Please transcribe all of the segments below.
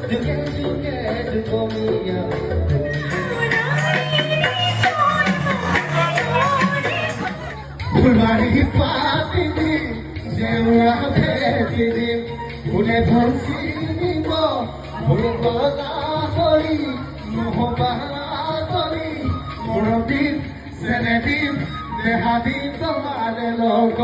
যুগে যুগে যুগমিয়া ফুলবাড়ি পাতি দিন জেউরা ভেটি দিন ফুলে ধনসিব ফুলে গলা ধরি নহবাতরি মুরব্বীর ছেলে দিন দেহা দিন তোমার লোক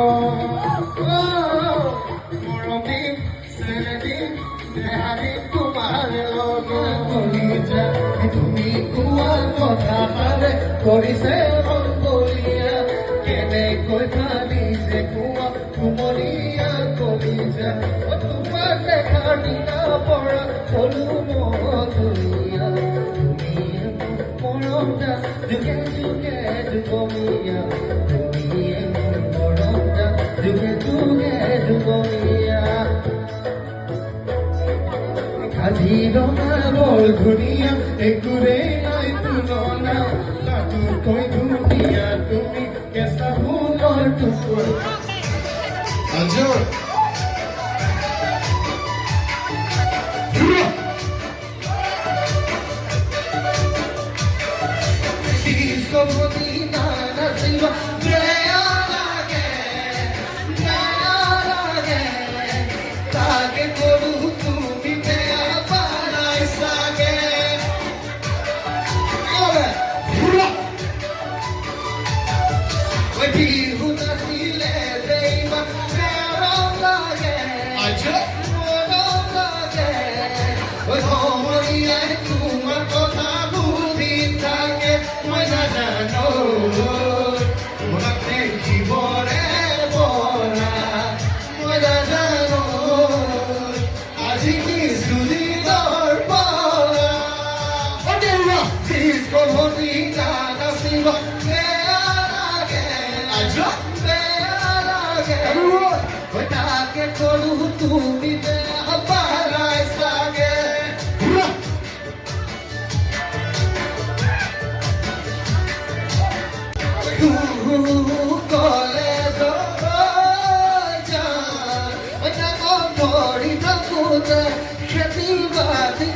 মুরব্বীর ছেলে দিন দেহা দিন তোমার লোক কলিজা তুমি কুয়ার কথা পারে করিছে মন বলিয়া কেনে কই খালি যে কুয়া কুমরিয়া কলিজা তোমার দেখা দিনা পড়া বলু মধুরিয়া তুমি মরমটা যুগে যুগে যুগমিয়া তুমি মরমটা যুগে যুগে যুগমিয়া কাজিরঙা বল ধুনিয়া একুরে নাই তুলনা তাতুর কই ধুনিয়া তুমি কেসা ফুলর টুকুর আজর disco modina naciva grea lage tage koru tumi meya palai sage ore we bihu nasile deiva grea lage Azar we komoriya tumar kotha budi thake মজা জানো মনে জীবনে বলা মজা জানো আজ কি সুদিদর বলা ওরে ডিস্কো মদিনা নাসিবা লাগে আজর লাগে ওটাকে করু তুমি বেহাবালাই সাগে কলে যা ওটা কোন বড়ি ঠাকুর খেতি বাতি